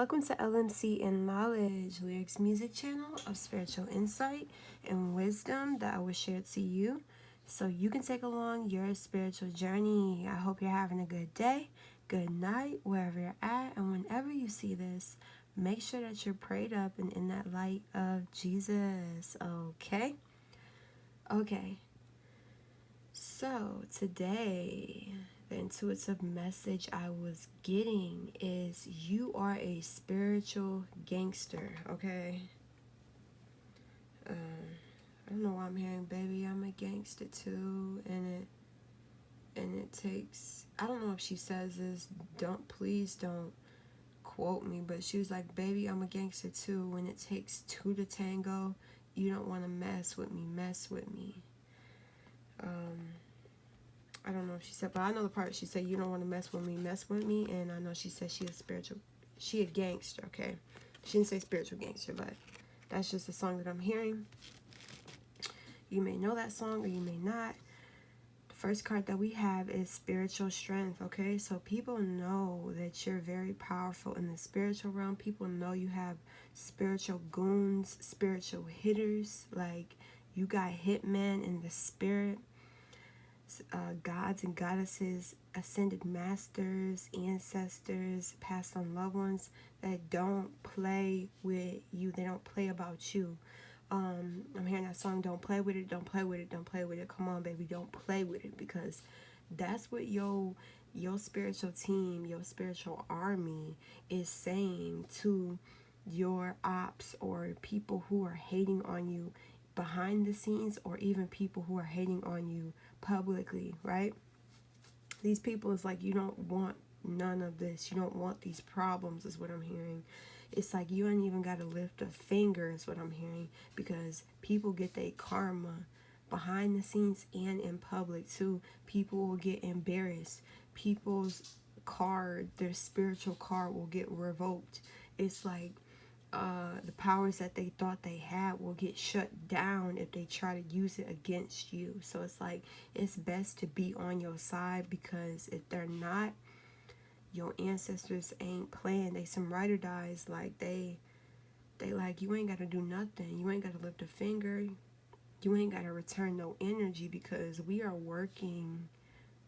Welcome to LMC and Knowledge, Lyrics Music Channel of spiritual insight and wisdom that I will share to you so you can take along your spiritual journey. I hope you're having a good day, good night, wherever you're at, and whenever you see this, make sure that you're prayed up and in that light of Jesus, okay? Okay, so today, the intuitive message I was getting is you are a spiritual gangster, okay? I don't know why I'm hearing baby, I'm a gangster too, and it takes, I don't know if she says this, please don't quote me, but she was like, baby, I'm a gangster too. When it takes two to tango, you don't want to mess with me. I don't know if she said, but I know the part she said, you don't want to mess with me. And I know she said she a gangster, okay? She didn't say spiritual gangster, but that's just a song that I'm hearing. You may know that song or you may not. The first card that we have is spiritual strength, okay? So people know that you're very powerful in the spiritual realm. People know you have spiritual goons, spiritual hitters. Like, you got hitmen in the spirit. Gods and goddesses, ascended masters, ancestors, passed on loved ones that don't play with you. They don't play about you. I'm hearing that song, don't play with it, don't play with it, don't play with it. Come on, baby, don't play with it, because that's what your spiritual team, your spiritual army is saying to your ops or people who are hating on you behind the scenes, or even people who are hating on you publicly, right? These people is like, you don't want none of this. You don't want these problems, is what I'm hearing. It's like you ain't even got to lift a finger, is what I'm hearing, because people get their karma behind the scenes and in public too. People will get embarrassed. People's card, their spiritual card, will get revoked. It's like the powers that they thought they had will get shut down if they try to use it against you. So it's like, it's best to be on your side, because if they're not, your ancestors ain't playing. They some ride or dies. Like, they like, you ain't got to do nothing. You ain't got to lift a finger. You ain't got to return no energy, because we are working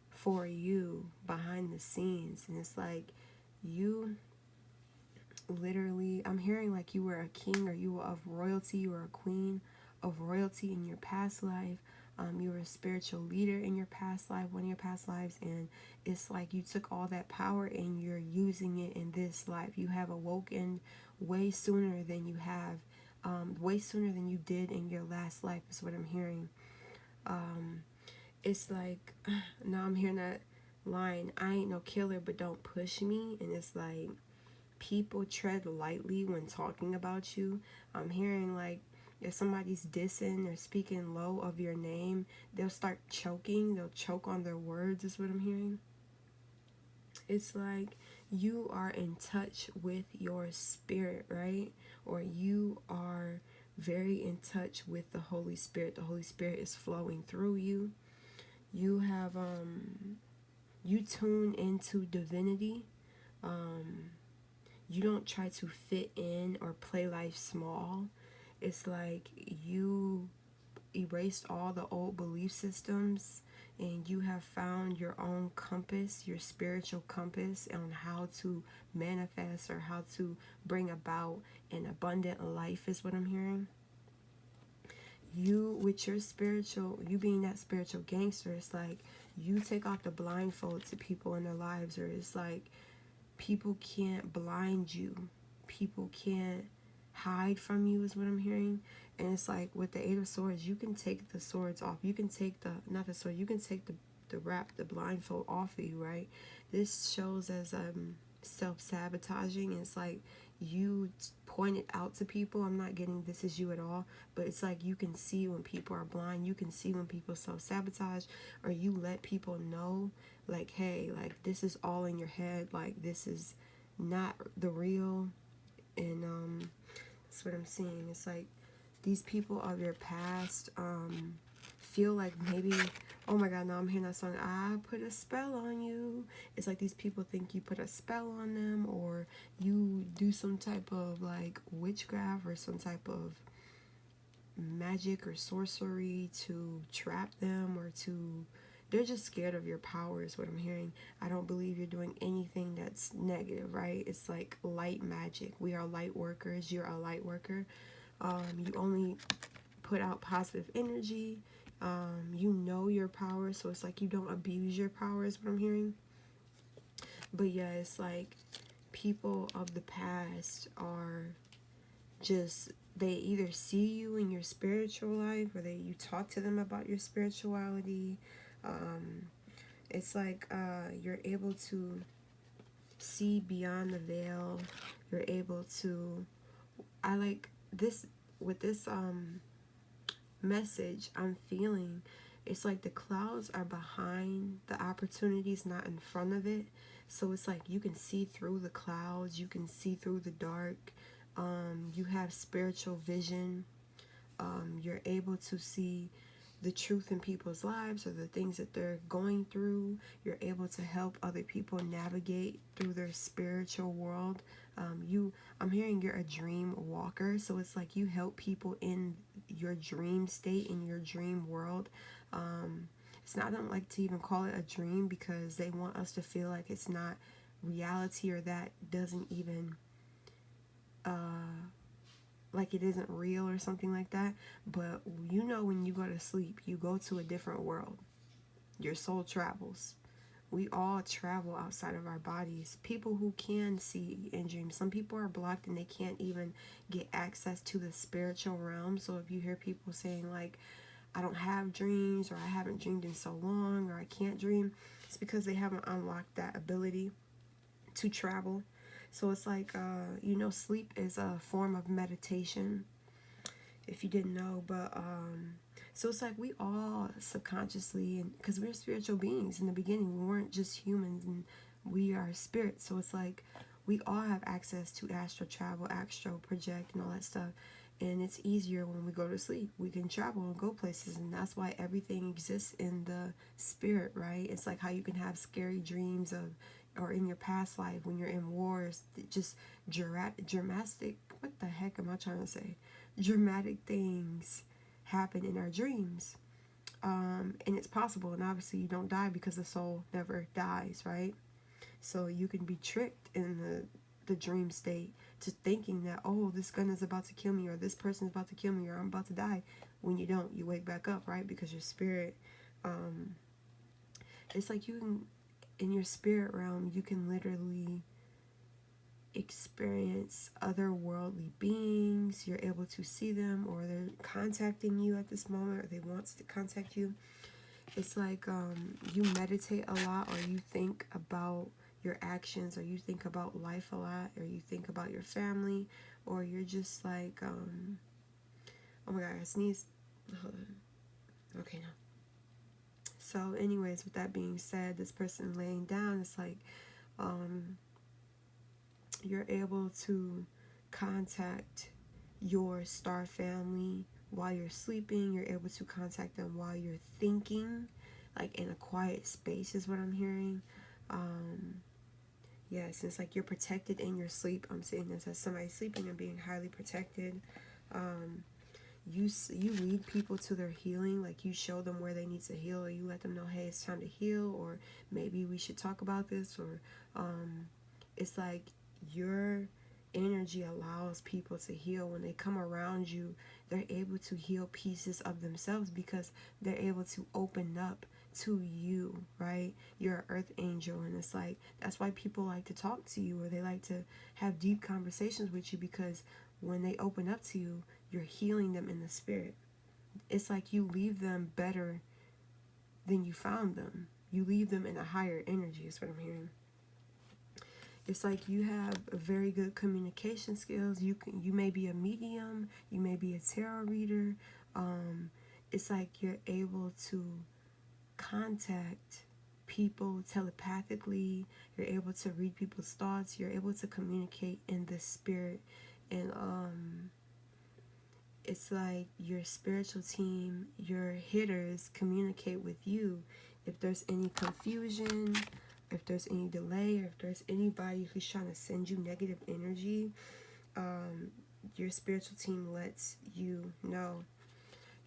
for you behind the scenes. And it's like, you literally, I'm hearing like you were a king, or you were of royalty, you were a queen of royalty in your past life. You were a spiritual leader in your past life, one of your past lives, and it's like you took all that power and you're using it in this life. You have awoken way sooner than you have, way sooner than you did in your last life, is what I'm hearing. It's like, now I'm hearing that line, I ain't no killer, but don't push me. And it's like, people tread lightly when talking about you. I'm hearing like, if somebody's dissing or speaking low of your name, they'll start choking. They'll choke on their words, is what I'm hearing. It's like you are in touch with your spirit, right? Or you are very in touch with the Holy Spirit. The Holy Spirit is flowing through you. You have, you tune into divinity. You don't try to fit in or play life small. It's like you erased all the old belief systems and you have found your own compass, your spiritual compass, on how to manifest or how to bring about an abundant life, is what I'm hearing. You, with your spiritual, you being that spiritual gangster, it's like you take off the blindfold to people in their lives, or it's like people can't blind you. People can't hide from you, is what I'm hearing. And it's like with the Eight of Swords, you can take the swords off. You can take the, not the sword, you can take the blindfold off of you, right? This shows as self-sabotaging. It's like you point it out to people. I'm not getting this is you at all, but it's like you can see when people are blind. You can see when people self-sabotage, or you let people know, like, hey, like, this is all in your head. Like, this is not the real. And that's what I'm seeing. It's like these people of your past feel like maybe, oh my god, now I'm hearing that song, I put a spell on you. It's like these people think you put a spell on them, or you do some type of like witchcraft or some type of magic or sorcery to trap them, or to, they're just scared of your power is what I'm hearing. I don't believe you're doing anything that's negative, right? It's like light magic. We are light workers. You're a light worker. You only put out positive energy. You know your power, so it's like you don't abuse your power is what I'm hearing. But yeah, it's like people of the past are just, they either see you in your spiritual life, or you talk to them about your spirituality. It's like you're able to see beyond the veil. You're able to, I like this, with this message I'm feeling, it's like the clouds are behind the opportunities, not in front of it. So it's like you can see through the clouds, you can see through the dark. You have spiritual vision. You're able to see the truth in people's lives, or the things that they're going through. You're able to help other people navigate through their spiritual world. I'm hearing you're a dream walker, so it's like you help people in your dream state, in your dream world. It's not, I don't like to even call it a dream, because they want us to feel like it's not reality, or that doesn't even like it isn't real or something like that. But you know, when you go to sleep, you go to a different world. Your soul travels. We all travel outside of our bodies. People who can see in dreams, some people are blocked and they can't even get access to the spiritual realm. So if you hear people saying like, I don't have dreams, or I haven't dreamed in so long, or I can't dream, it's because they haven't unlocked that ability to travel. So it's like, sleep is a form of meditation, if you didn't know. But so it's like we all subconsciously, and because we're spiritual beings in the beginning, we weren't just humans, and we are spirits. So it's like we all have access to astral travel, astral project, and all that stuff. And it's easier when we go to sleep. We can travel and go places, and that's why everything exists in the spirit, right? It's like how you can have scary dreams of, or in your past life when you're in wars, just dramatic, what the heck am I trying to say? Dramatic things happen in our dreams. And it's possible, and obviously you don't die because the soul never dies, right? So you can be tricked in the dream state to thinking that, oh, this gun is about to kill me, or this person is about to kill me, or I'm about to die. When you don't, you wake back up, right? Because your spirit, it's like you can, in your spirit realm, you can literally experience otherworldly beings. You're able to see them, or they're contacting you at this moment, or they want to contact you. It's like you meditate a lot, or you think about your actions, or you think about life a lot, or you think about your family, or you're just like, oh my god, I sneezed. Hold on. Okay, now. So anyways, with that being said, this person laying down, it's like you're able to contact your star family while you're sleeping. You're able to contact them while you're thinking, like in a quiet space is what I'm hearing. Yes, it's like you're protected in your sleep. I'm saying this as somebody sleeping and being highly protected. You lead people to their healing, like you show them where they need to heal, or you let them know, hey, it's time to heal, or maybe we should talk about this, or it's like your energy allows people to heal. When they come around you, they're able to heal pieces of themselves because they're able to open up to you, right? You're an earth angel, and it's like that's why people like to talk to you, or they like to have deep conversations with you, because when they open up to you, you're healing them in the spirit. It's like you leave them better than you found them. You leave them in a higher energy is what I'm hearing. It's like you have a very good communication skills. You may be a medium, you may be a tarot reader. It's like you're able to contact people telepathically. You're able to read people's thoughts. You're able to communicate in the spirit. And it's like your spiritual team, your hitters communicate with you if there's any confusion. if there's any delay, or if there's anybody who's trying to send you negative energy, your spiritual team lets you know.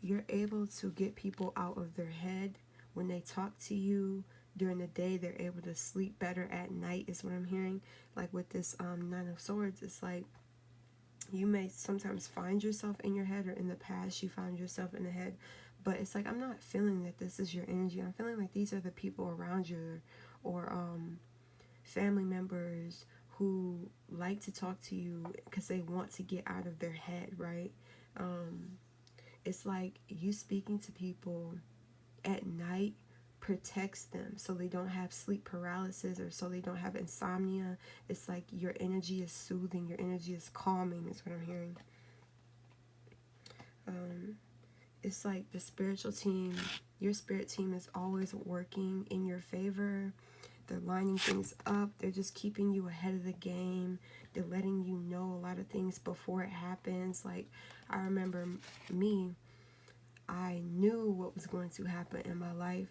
You're able to get people out of their head when they talk to you. During the day, they're able to sleep better at night, is what I'm hearing. Like with this Nine of Swords, it's like you may sometimes find yourself in your head, or in the past you found yourself in the head, but it's like, I'm not feeling that this is your energy. I'm feeling like these are the people around you, or family members who like to talk to you because they want to get out of their head, right? It's like you speaking to people at night protects them, so they don't have sleep paralysis, or so they don't have insomnia. It's like your energy is soothing, your energy is calming, is what I'm hearing. It's like the spiritual team, your spirit team is always working in your favor. They're lining things up. They're just keeping you ahead of the game. They're letting you know a lot of things before it happens. Like, I remember me, I knew what was going to happen in my life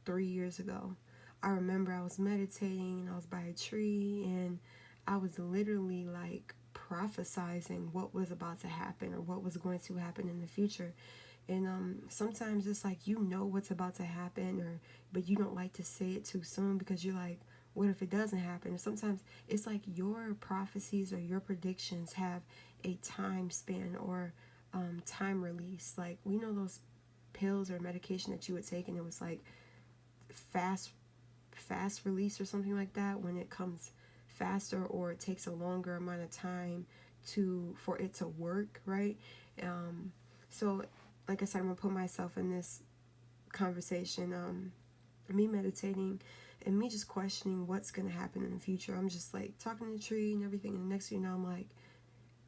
3 years ago. I remember I was meditating and I was by a tree, and I was literally like prophesizing what was about to happen, or what was going to happen in the future. And sometimes it's like, you know what's about to happen, or but you don't like to say it too soon, because you're like, what if it doesn't happen? Or sometimes it's like your prophecies or your predictions have a time span, or time release. Like, we know those pills or medication that you would take, and it was like fast release or something like that, when it comes faster, or it takes a longer amount of time for it to work, right? So like I said, I'm gonna put myself in this conversation, me meditating and me just questioning what's gonna happen in the future. I'm just like talking to the tree and everything, and the next thing you know, I'm like,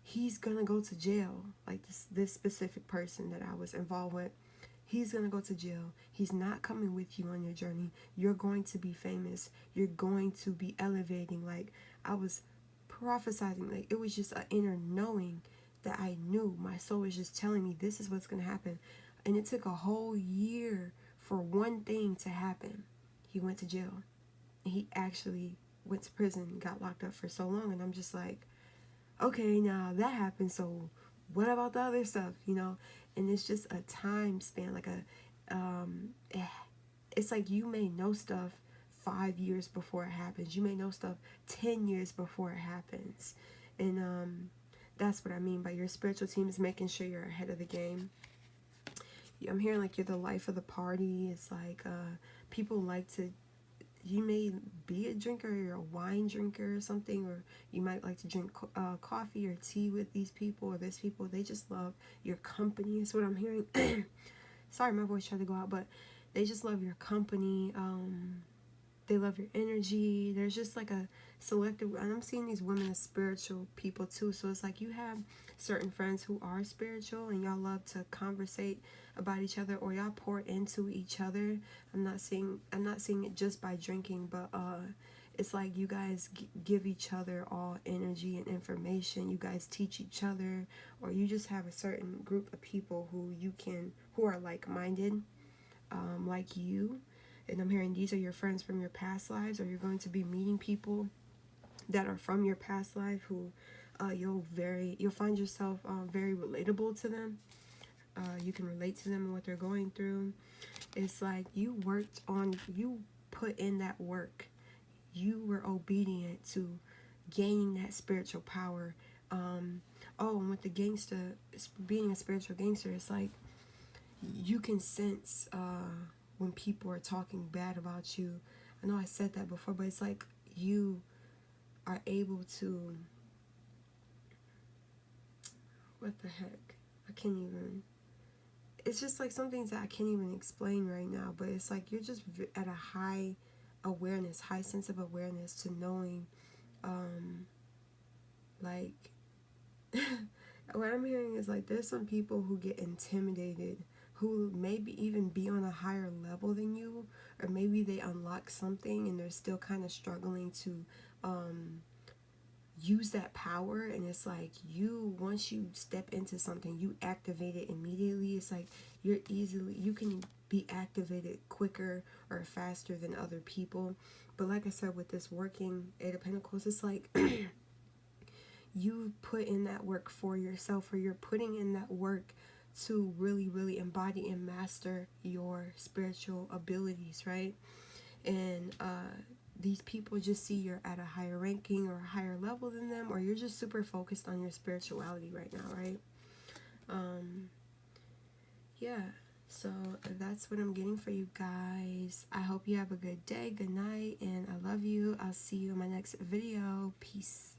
he's gonna go to jail. Like this specific person that I was involved with, he's gonna go to jail. He's not coming with you on your journey. You're going to be famous. You're going to be elevating. Like, I was prophesizing. Like, it was just an inner knowing that I knew. My soul was just telling me this is what's gonna happen. And it took a whole year for one thing to happen. He went to jail. He actually went to prison, got locked up for so long, and I'm just like, okay, now that happened, so what about the other stuff, you know? And it's just a time span, like it's like you may know stuff 5 years before it happens. You may know stuff 10 years before it happens. And that's what I mean by your spiritual team is making sure you're ahead of the game. I'm hearing like you're the life of the party. It's like people like to, you may be a drinker, or you're a wine drinker or something, or you might like to drink coffee or tea with these people or this people. They just love your company, is what I'm hearing. Sorry, my voice tried to go out, but they just love your company. They love your energy. There's just like a selective, and I'm seeing these women as spiritual people too. So it's like you have certain friends who are spiritual, and y'all love to conversate about each other, or y'all pour into each other. I'm not seeing it just by drinking, but it's like you guys give each other all energy and information. You guys teach each other, or you just have a certain group of people who are like-minded, like you. And I'm hearing these are your friends from your past lives, or you're going to be meeting people that are from your past life who you'll find yourself very relatable to them. You can relate to them and what they're going through. It's like you put in that work. You were obedient to gaining that spiritual power. And with the gangster, being a spiritual gangster, it's like you can sense when people are talking bad about you. I know I said that before, but it's like you are able to, what the heck? I can't even, it's just like some things that I can't even explain right now, but it's like you're just at a high sense of awareness to knowing, like, what I'm hearing is like there's some people who get intimidated, who maybe even be on a higher level than you, or maybe they unlock something and they're still kind of struggling to use that power. And it's like once you step into something, you activate it immediately. It's like you can be activated quicker or faster than other people. But like I said, with this working Eight of Pentacles, it's like you put in that work for yourself, or you're putting in that work to really, really embody and master your spiritual abilities, right? And these people just see you're at a higher ranking or a higher level than them, or you're just super focused on your spirituality right now, right? Yeah, so that's what I'm getting for you guys. I hope you have a good day, good night, and I love you. I'll see you in my next video. Peace.